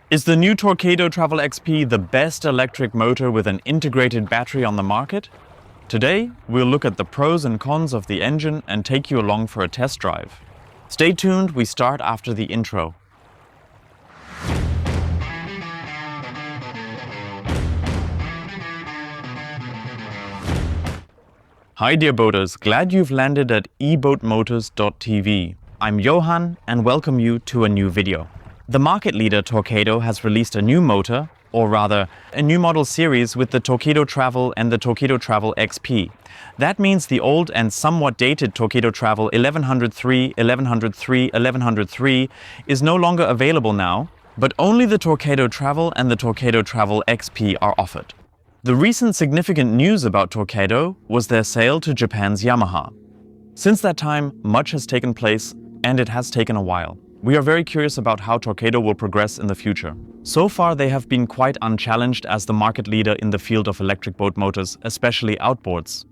Is the new Torqeedo Travel XP the best electric motor with an integrated battery on the market? Today, we'll look at the pros and cons of the engine and take you along for a test drive. Stay tuned, we start after the intro. Hi dear boaters, glad you've landed at eboatmotors.tv. I'm Johan and welcome you to a new video. The market leader Torqeedo has released a new motor, or rather, a new model series with the Torqeedo Travel and the Torqeedo Travel XP. That means the old and somewhat dated Torqeedo Travel 1103, 1103, 1103 is no longer available now, but only the Torqeedo Travel and the Torqeedo Travel XP are offered. The recent significant news about Torqeedo was their sale to Japan's Yamaha. Since that time, much has taken place, and it has taken a while. We are very curious about how Torqeedo will progress in the future. So far, they have been quite unchallenged as the market leader in the field of electric boat motors, especially outboards.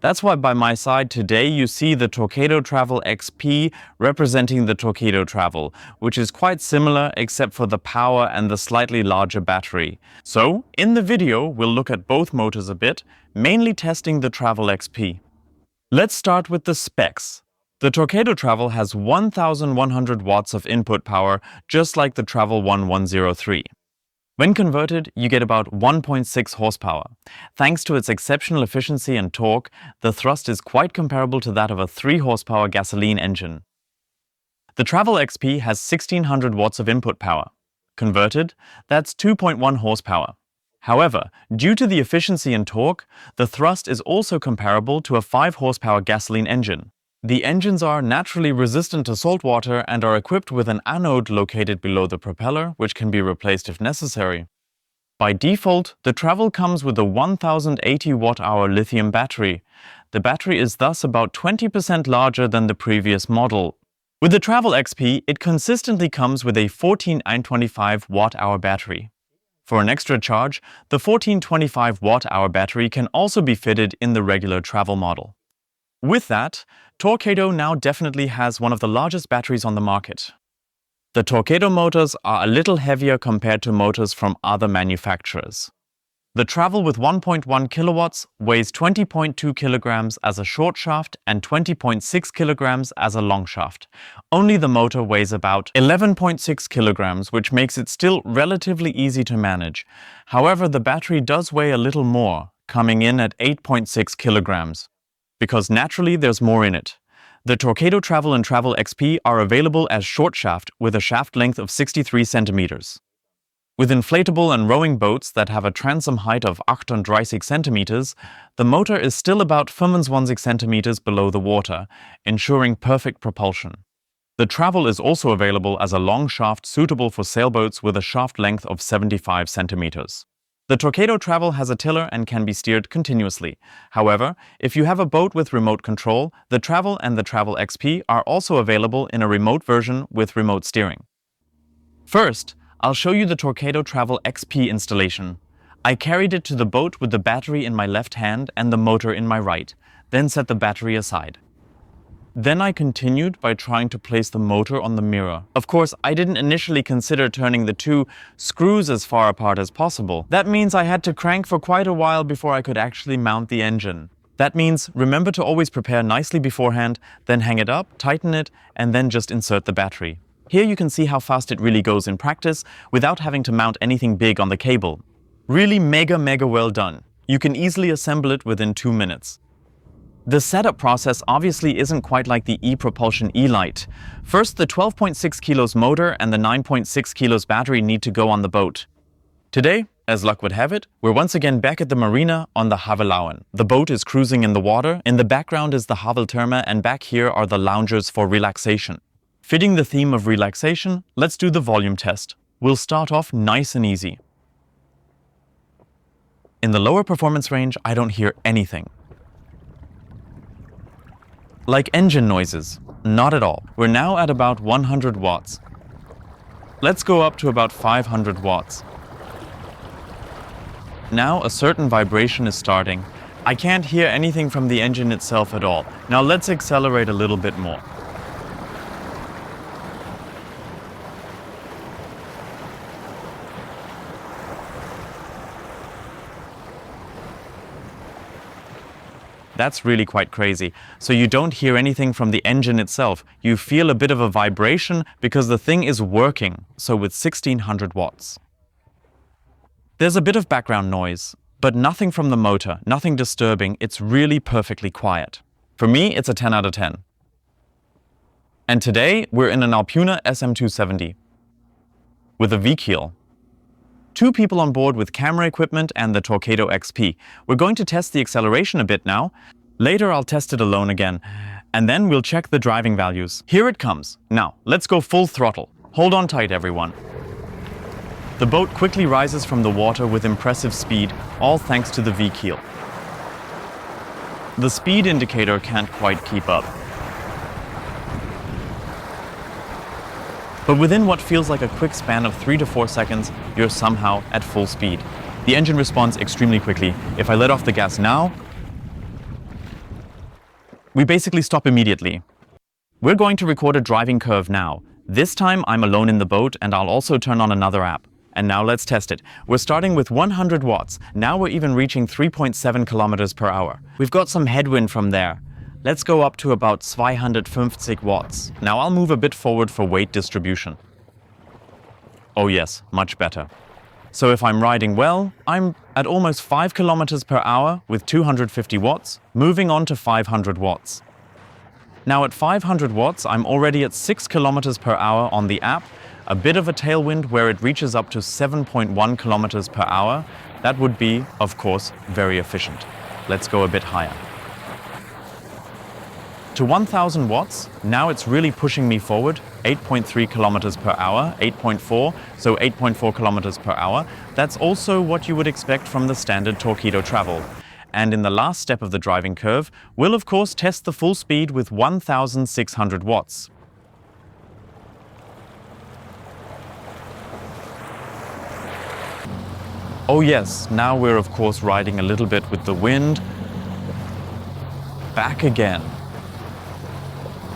That's why by my side today you see the Torqeedo Travel XP representing the Torqeedo Travel, which is quite similar except for the power and the slightly larger battery. So, in the video we'll look at both motors a bit, mainly testing the Travel XP. Let's start with the specs. The Torqeedo Travel has 1100 watts of input power, just like the Travel 1103. When converted, you get about 1.6 horsepower. Thanks to its exceptional efficiency and torque, the thrust is quite comparable to that of a 3 horsepower gasoline engine. The Travel XP has 1600 watts of input power. Converted, that's 2.1 horsepower. However, due to the efficiency and torque, the thrust is also comparable to a 5 horsepower gasoline engine. The engines are naturally resistant to salt water and are equipped with an anode located below the propeller, which can be replaced if necessary. By default, the Travel comes with a 1080 watt-hour lithium battery. The battery is thus about 20% larger than the previous model. With the Travel XP, it consistently comes with a 1425 watt-hour battery. For an extra charge, the 1425 watt-hour battery can also be fitted in the regular Travel model. With that, Torqeedo now definitely has one of the largest batteries on the market. The Torqeedo motors are a little heavier compared to motors from other manufacturers. The Travel with 1.1 kilowatts weighs 20.2 kilograms as a short shaft and 20.6 kilograms as a long shaft. Only the motor weighs about 11.6 kilograms, which makes it still relatively easy to manage. However, the battery does weigh a little more, coming in at 8.6 kilograms. Because naturally there's more in it. The Torqeedo Travel and Travel XP are available as short shaft with a shaft length of 63 centimeters. With inflatable and rowing boats that have a transom height of 38 centimeters, the motor is still about 25 centimeters below the water, ensuring perfect propulsion. The Travel is also available as a long shaft suitable for sailboats with a shaft length of 75 centimeters. The Torqeedo Travel has a tiller and can be steered continuously. However, if you have a boat with remote control, the Travel and the Travel XP are also available in a remote version with remote steering. First, I'll show you the Torqeedo Travel XP installation. I carried it to the boat with the battery in my left hand and the motor in my right, then set the battery aside. Then I continued by trying to place the motor on the mirror. Of course, I didn't initially consider turning the two screws as far apart as possible. That means I had to crank for quite a while before I could actually mount the engine. That means remember to always prepare nicely beforehand, then hang it up, tighten it, and then just insert the battery. Here you can see how fast it really goes in practice without having to mount anything big on the cable. Really mega well done. You can easily assemble it within 2 minutes. The setup process obviously isn't quite like the e-Propulsion e-Lite. First, the 12.6 kilos motor and the 9.6 kilos battery need to go on the boat. Today, as luck would have it, we're once again back at the marina on the Havelauen. The boat is cruising in the water, in the background is the Haveltürme, and back here are the loungers for relaxation. Fitting the theme of relaxation, let's do the volume test. We'll start off nice and easy. In the lower performance range, I don't hear anything. Like engine noises, not at all. We're now at about 100 watts. Let's go up to about 500 watts. Now a certain vibration is starting. I can't hear anything from the engine itself at all. Now let's accelerate a little bit more. That's really quite crazy. So you don't hear anything from the engine itself. You feel a bit of a vibration because the thing is working, so with 1600 watts. There's a bit of background noise, but nothing from the motor, nothing disturbing. It's really perfectly quiet. For me, it's a 10 out of 10. And today, we're in an Alpuna SM270 with a V-keel. 2 people on board with camera equipment and the Torqeedo XP. We're going to test the acceleration a bit now. Later I'll test it alone again, and then we'll check the driving values. Here it comes. Now, let's go full throttle. Hold on tight, everyone. The boat quickly rises from the water with impressive speed, all thanks to the V-keel. The speed indicator can't quite keep up. But within what feels like a quick span of 3 to 4 seconds, you're somehow at full speed. The engine responds extremely quickly. If I let off the gas now, we basically stop immediately. We're going to record a driving curve now. This time I'm alone in the boat, and I'll also turn on another app. And now let's test it. We're starting with 100 watts. Now we're even reaching 3.7 kilometers per hour. We've got some headwind from there. Let's go up to about 250 watts. Now I'll move a bit forward for weight distribution. Oh yes, much better. So if I'm riding well, I'm at almost 5 kilometers per hour with 250 watts, moving on to 500 watts. Now at 500 watts, I'm already at 6 kilometers per hour on the app, a bit of a tailwind where it reaches up to 7.1 kilometers per hour. That would be, of course, very efficient. Let's go a bit higher. To 1000 watts, now it's really pushing me forward, 8.3 kilometers per hour, 8.4, so 8.4 kilometers per hour. That's also what you would expect from the standard Torqeedo Travel. And in the last step of the driving curve, we'll of course test the full speed with 1600 watts. Oh yes, now we're of course riding a little bit with the wind. Back again.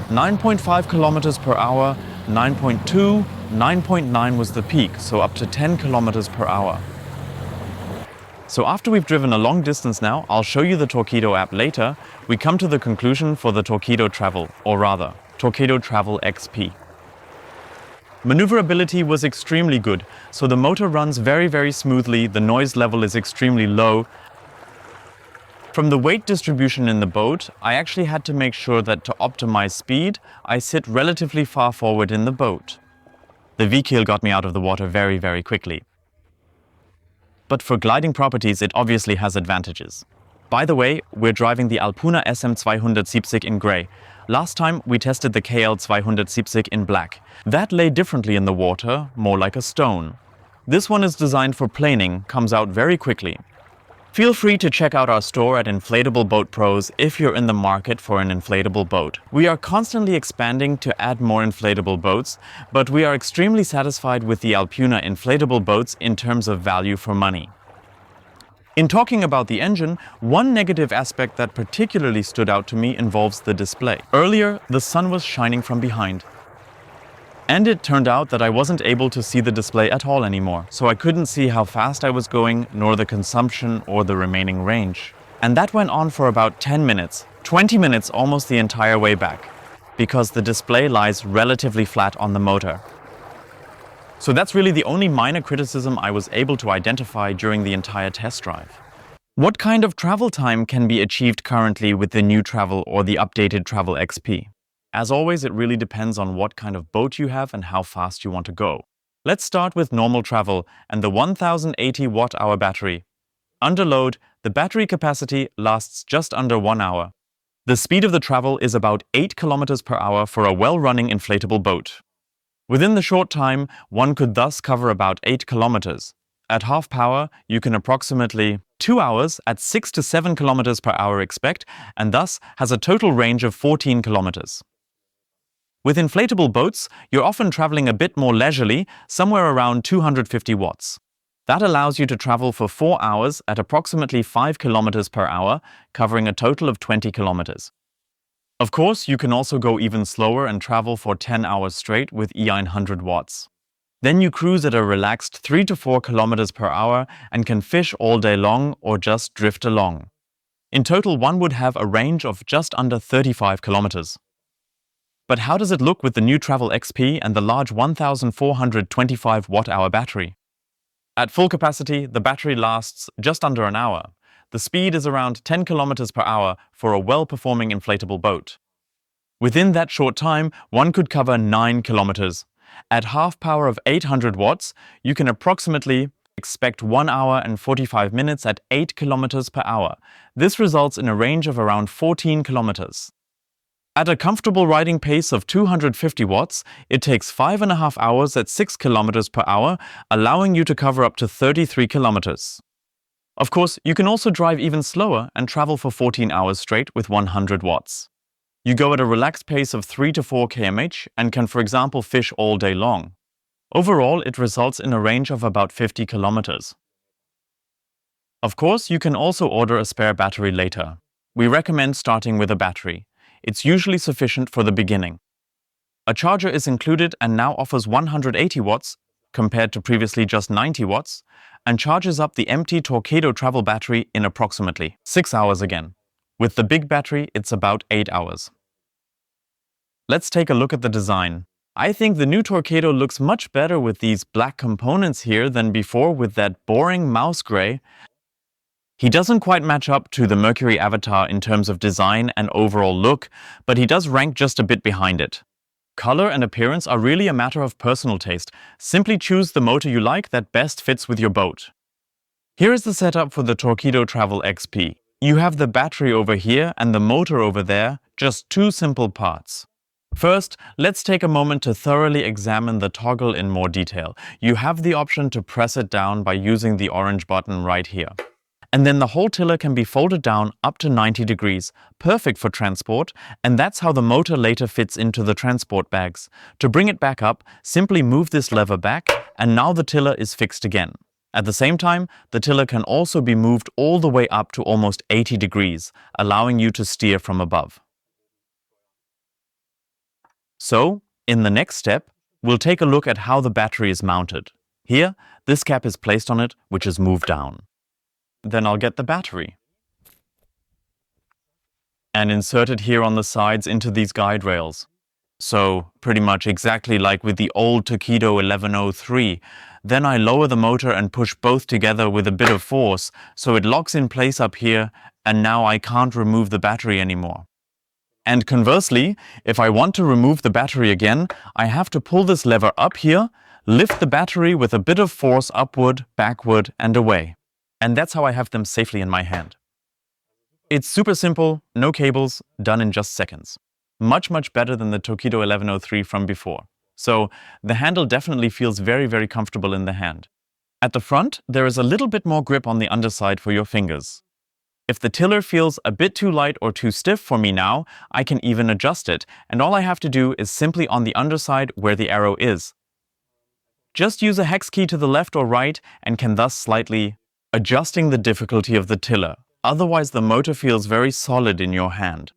9.5 kilometers per hour, 9.2, 9.9 was the peak, so up to 10 kilometers per hour. So after we've driven a long distance now, I'll show you the Torqeedo app later, we come to the conclusion for the Torqeedo Travel, or rather, Torqeedo Travel XP. Maneuverability was extremely good, so the motor runs very smoothly, the noise level is extremely low. From the weight distribution in the boat, I actually had to make sure that to optimize speed, I sit relatively far forward in the boat. The V-keel got me out of the water very quickly. But for gliding properties, it obviously has advantages. By the way, we're driving the Alpuna SM270 in grey. Last time we tested the KL270 in black. That lay differently in the water, more like a stone. This one is designed for planing, comes out very quickly. Feel free to check out our store at Inflatable Boat Pros if you're in the market for an inflatable boat. We are constantly expanding to add more inflatable boats, but we are extremely satisfied with the Alpuna inflatable boats in terms of value for money. In talking about the engine, one negative aspect that particularly stood out to me involves the display. Earlier, the sun was shining from behind. And it turned out that I wasn't able to see the display at all anymore, so I couldn't see how fast I was going, nor the consumption or the remaining range. And that went on for about 10 minutes, 20 minutes almost the entire way back, because the display lies relatively flat on the motor. So that's really the only minor criticism I was able to identify during the entire test drive. What kind of travel time can be achieved currently with the new Travel or the updated Travel XP? As always, it really depends on what kind of boat you have and how fast you want to go. Let's start with normal travel and the 1080 watt-hour battery. Under load, the battery capacity lasts just under 1 hour. The speed of the travel is about 8 kilometers per hour for a well-running inflatable boat. Within the short time, one could thus cover about 8 kilometers. At half power, you can approximately 2 hours at 6 to 7 kilometers per hour expect, and thus has a total range of 14 kilometers. With inflatable boats, you're often traveling a bit more leisurely, somewhere around 250 watts. That allows you to travel for 4 hours at approximately 5 kilometers per hour, covering a total of 20 kilometers. Of course, you can also go even slower and travel for 10 hours straight with E900 watts. Then you cruise at a relaxed 3 to 4 kilometers per hour and can fish all day long or just drift along. In total, one would have a range of just under 35 kilometers. But how does it look with the new Travel XP and the large 1425 watt-hour battery? At full capacity, the battery lasts just under an hour. The speed is around 10 kilometers per hour for a well-performing inflatable boat. Within that short time, one could cover 9 kilometers. At half power of 800 watts, you can approximately expect 1 hour and 45 minutes at 8 kilometers per hour. This results in a range of around 14 kilometers. At a comfortable riding pace of 250 watts, it takes 5.5 hours at 6 kilometers per hour, allowing you to cover up to 33 kilometers. Of course, you can also drive even slower and travel for 14 hours straight with 100 watts. You go at a relaxed pace of 3 to 4 km/h and can, for example, fish all day long. Overall, it results in a range of about 50 kilometers. Of course, you can also order a spare battery later. We recommend starting with a battery. It's usually sufficient for the beginning. A charger is included and now offers 180 watts, compared to previously just 90 watts, and charges up the empty Torqeedo Travel battery in approximately 6 hours again. With the big battery, it's about 8 hours. Let's take a look at the design. I think the new Torqeedo looks much better with these black components here than before with that boring mouse gray. He doesn't quite match up to the Mercury Avatar in terms of design and overall look, but he does rank just a bit behind it. Color and appearance are really a matter of personal taste. Simply choose the motor you like that best fits with your boat. Here is the setup for the Torqeedo Travel XP. You have the battery over here and the motor over there, just two simple parts. First, let's take a moment to thoroughly examine the toggle in more detail. You have the option to press it down by using the orange button right here. And then the whole tiller can be folded down up to 90 degrees, perfect for transport, and that's how the motor later fits into the transport bags. To bring it back up, simply move this lever back, and now the tiller is fixed again. At the same time, the tiller can also be moved all the way up to almost 80 degrees, allowing you to steer from above. So, in the next step, we'll take a look at how the battery is mounted. Here, this cap is placed on it, which is moved down. Then I'll get the battery and insert it here on the sides into these guide rails. So, pretty much exactly like with the old Torqeedo 1103. Then I lower the motor and push both together with a bit of force, so it locks in place up here, and now I can't remove the battery anymore. And conversely, if I want to remove the battery again, I have to pull this lever up here, lift the battery with a bit of force upward, backward, and away. And that's how I have them safely in my hand. It's super simple, no cables, done in just seconds. Much better than the Torqeedo 1103 from before. So the handle definitely feels very comfortable in the hand. At the front, there is a little bit more grip on the underside for your fingers. If the tiller feels a bit too light or too stiff for me now, I can even adjust it, and all I have to do is simply on the underside where the arrow is. Just use a hex key to the left or right and can thus slightly adjusting the difficulty of the tiller. Otherwise, the motor feels very solid in your hand.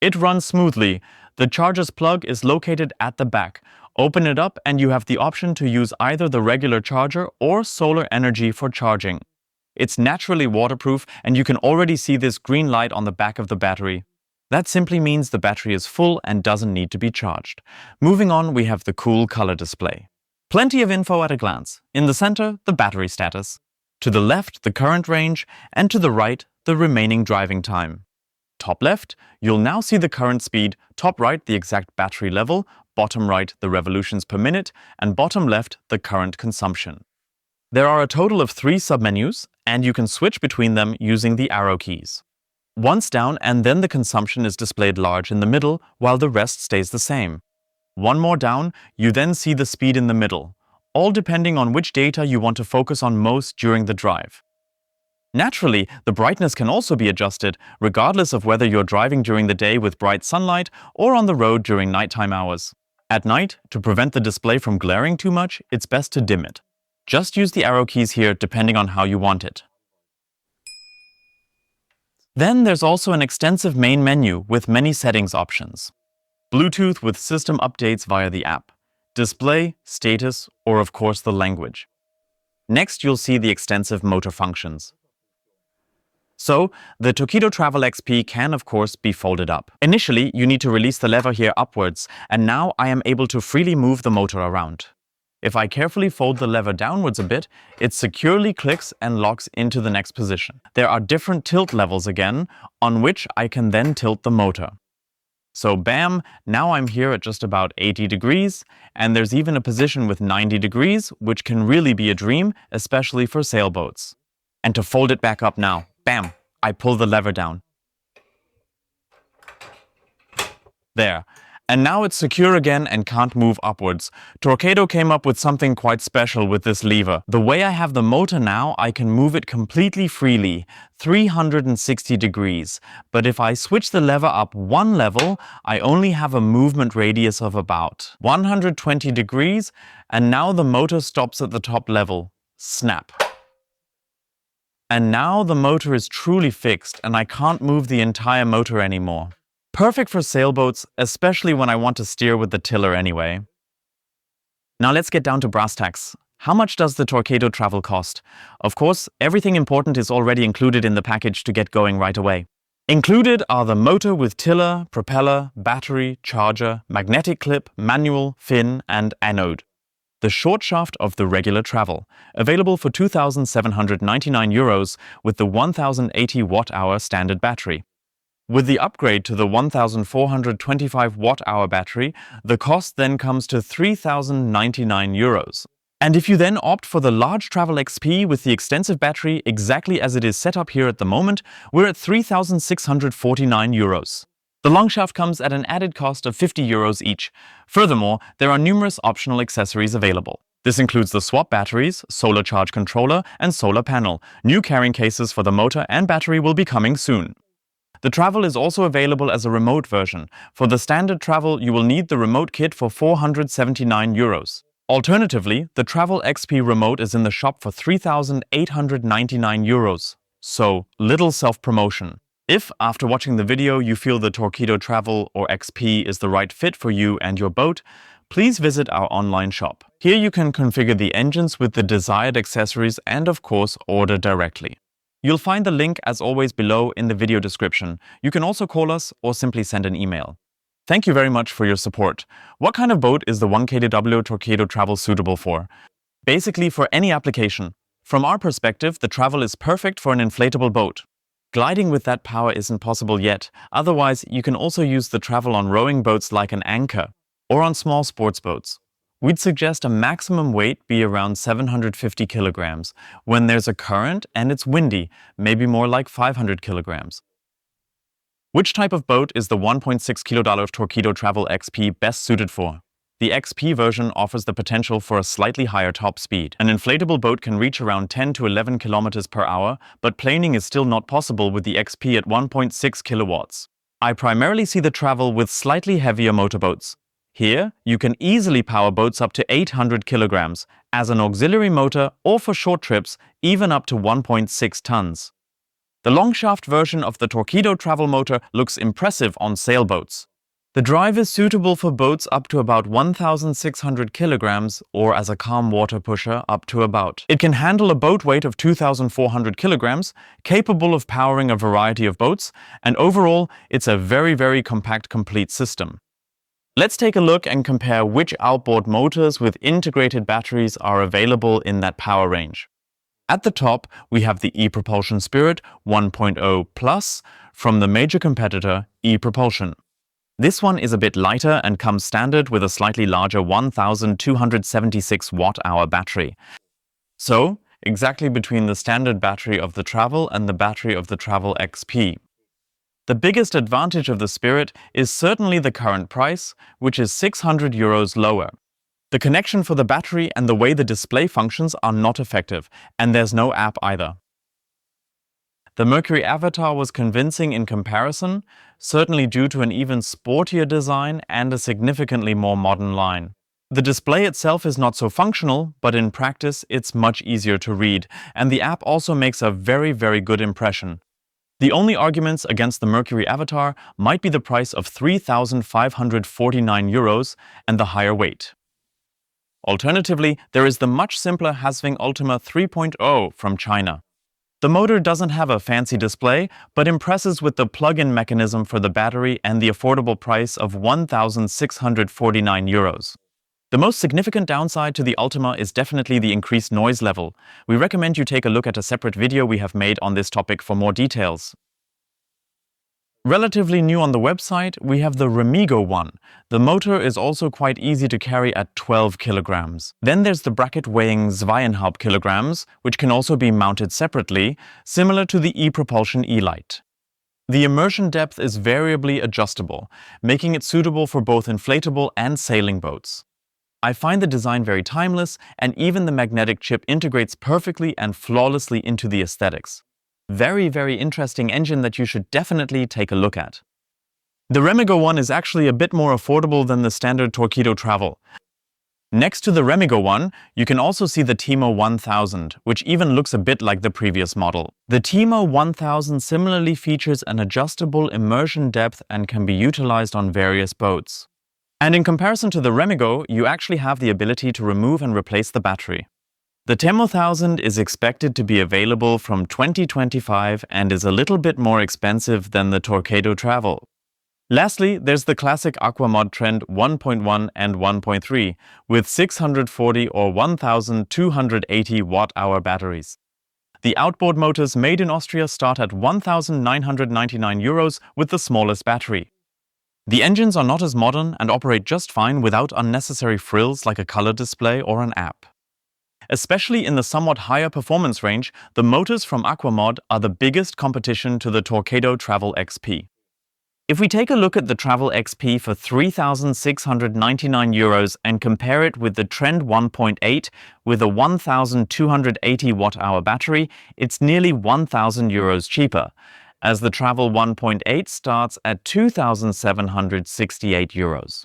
It runs smoothly. The charger's plug is located at the back. Open it up and you have the option to use either the regular charger or solar energy for charging. It's naturally waterproof and you can already see this green light on the back of the battery. That simply means the battery is full and doesn't need to be charged. Moving on, we have the cool color display. Plenty of info at a glance. In the center, the battery status. To the left, the current range, and to the right, the remaining driving time. Top left, you'll now see the current speed, top right, the exact battery level, bottom right, the revolutions per minute, and bottom left, the current consumption. There are a total of 3 submenus, and you can switch between them using the arrow keys. Once down, and then the consumption is displayed large in the middle, while the rest stays the same. One more down, you then see the speed in the middle, all depending on which data you want to focus on most during the drive. Naturally, the brightness can also be adjusted, regardless of whether you're driving during the day with bright sunlight or on the road during nighttime hours. At night, to prevent the display from glaring too much, it's best to dim it. Just use the arrow keys here depending on how you want it. Then there's also an extensive main menu with many settings options. Bluetooth with system updates via the app, display, status, or of course the language. Next, you'll see the extensive motor functions. So, the Torqeedo Travel XP can of course be folded up. Initially, you need to release the lever here upwards, and now I am able to freely move the motor around. If I carefully fold the lever downwards a bit, it securely clicks and locks into the next position. There are different tilt levels again, on which I can then tilt the motor. So bam, now I'm here at just about 80 degrees, and there's even a position with 90 degrees, which can really be a dream, especially for sailboats. And to fold it back up now, bam, I pull the lever down. There. And now it's secure again and can't move upwards. Torqeedo came up with something quite special with this lever. The way I have the motor now, I can move it completely freely, 360 degrees. But if I switch the lever up one level, I only have a movement radius of about 120 degrees, and now the motor stops at the top level. Snap. And now the motor is truly fixed and I can't move the entire motor anymore. Perfect for sailboats, especially when I want to steer with the tiller anyway. Now let's get down to brass tacks. How much does the Torqeedo Travel cost? Of course, everything important is already included in the package to get going right away. Included are the motor with tiller, propeller, battery, charger, magnetic clip, manual, fin, and anode. The short shaft of the regular Travel, available for €2,799 with the 1080 watt-hour standard battery. With the upgrade to the 1425 watt-hour battery, the cost then comes to €3,099. And if you then opt for the large Travel XP with the extensive battery exactly as it is set up here at the moment, we're at €3,649. The long shaft comes at an added cost of €50 each. Furthermore, there are numerous optional accessories available. This includes the swap batteries, solar charge controller, and solar panel. New carrying cases for the motor and battery will be coming soon. The Travel is also available as a remote version. For the standard Travel, you will need the remote kit for €479. Alternatively, the Travel XP remote is in the shop for €3,899. So, little self-promotion. If, after watching the video, you feel the Torqeedo Travel or XP is the right fit for you and your boat, please visit our online shop. Here you can configure the engines with the desired accessories and, of course, order directly. You'll find the link, as always, below in the video description. You can also call us or simply send an email. Thank you very much for your support. What kind of boat is the 1kW Torqeedo Travel suitable for? Basically for any application. From our perspective, the Travel is perfect for an inflatable boat. Gliding with that power isn't possible yet. Otherwise, you can also use the Travel on rowing boats like an anchor, or on small sports boats. We'd suggest a maximum weight be around 750 kilograms. When there's a current and it's windy, maybe more like 500 kilograms. Which type of boat is the $1.6 kilo Torqeedo Travel XP best suited for? The XP version offers the potential for a slightly higher top speed. An inflatable boat can reach around 10 to 11 kilometers per hour, but planing is still not possible with the XP at 1.6 kilowatts. I primarily see the Travel with slightly heavier motorboats. Here, you can easily power boats up to 800 kilograms, as an auxiliary motor, or for short trips, even up to 1.6 tons. The long shaft version of the Torqeedo Travel motor looks impressive on sailboats. The drive is suitable for boats up to about 1,600 kilograms or as a calm water pusher up to about. It can handle a boat weight of 2,400 kilograms, capable of powering a variety of boats, and overall, it's a very compact complete system. Let's take a look and compare which outboard motors with integrated batteries are available in that power range. At the top, we have the e-Propulsion Spirit 1.0 Plus from the major competitor e-Propulsion. This one is a bit lighter and comes standard with a slightly larger 1276 watt-hour battery. So, exactly between the standard battery of the Travel and the battery of the Travel XP. The biggest advantage of the Spirit is certainly the current price, which is €600 lower. The connection for the battery and the way the display functions are not effective, and there's no app either. The Mercury Avatar was convincing in comparison, certainly due to an even sportier design and a significantly more modern line. The display itself is not so functional, but in practice it's much easier to read, and the app also makes a very good impression. The only arguments against the Mercury Avatar might be the price of €3,549 and the higher weight. Alternatively, there is the much simpler Haswing Ultima 3.0 from China. The motor doesn't have a fancy display, but impresses with the plug-in mechanism for the battery and the affordable price of €1,649. The most significant downside to the Ultima is definitely the increased noise level. We recommend you take a look at a separate video we have made on this topic for more details. Relatively new on the website, we have the Remigo one. The motor is also quite easy to carry at 12 kilograms. Then there's the bracket weighing 2,5 kilograms, which can also be mounted separately, similar to the e-Propulsion E-Lite. The immersion depth is variably adjustable, making it suitable for both inflatable and sailing boats. I find the design very timeless, and even the magnetic chip integrates perfectly and flawlessly into the aesthetics. Very, very interesting engine that you should definitely take a look at. The Remigo one is actually a bit more affordable than the standard Torqeedo Travel. Next to the Remigo one, you can also see the Timo 1000, which even looks a bit like the previous model. The Timo 1000 similarly features an adjustable immersion depth and can be utilized on various boats. And in comparison to the Remigo, you actually have the ability to remove and replace the battery. The Timo 1000 is expected to be available from 2025 and is a little bit more expensive than the Torqeedo Travel. Lastly, there's the classic Aquamod Trend 1.1 and 1.3 with 640 or 1280 watt-hour batteries. The outboard motors made in Austria start at €1,999 with the smallest battery. The engines are not as modern and operate just fine without unnecessary frills like a color display or an app. Especially in the somewhat higher performance range, the motors from Aquamod are the biggest competition to the Torqeedo Travel XP. If we take a look at the Travel XP for €3,699 and compare it with the Trend 1.8 with a 1,280 watt-hour battery, it's nearly €1,000 cheaper, as the Travel 1.8 starts at €2,768.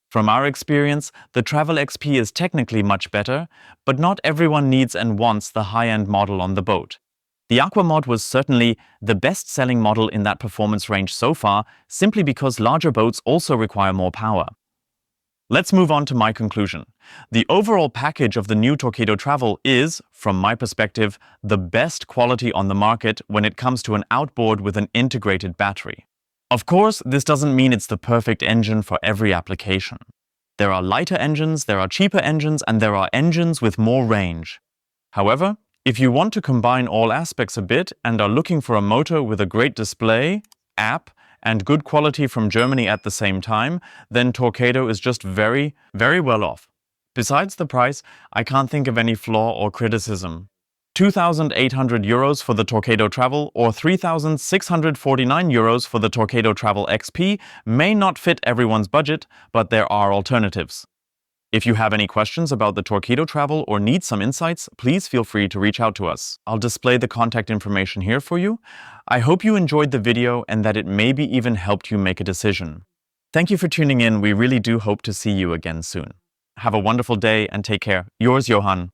From our experience, the Travel XP is technically much better, but not everyone needs and wants the high-end model on the boat. The Aquamod was certainly the best-selling model in that performance range so far, simply because larger boats also require more power. Let's move on to my conclusion. The overall package of the new Torqeedo Travel is, from my perspective, the best quality on the market when it comes to an outboard with an integrated battery. Of course, this doesn't mean it's the perfect engine for every application. There are lighter engines, there are cheaper engines, and there are engines with more range. However, if you want to combine all aspects a bit and are looking for a motor with a great display, app, and good quality from Germany at the same time, then Torqeedo is just very, very well off. Besides the price, I can't think of any flaw or criticism. €2,800 for the Torqeedo Travel or €3,649 for the Torqeedo Travel XP may not fit everyone's budget, but there are alternatives. If you have any questions about the Torqeedo Travel or need some insights, please feel free to reach out to us. I'll display the contact information here for you. I hope you enjoyed the video and that it maybe even helped you make a decision. Thank you for tuning in. We really do hope to see you again soon. Have a wonderful day and take care. Yours, Johan.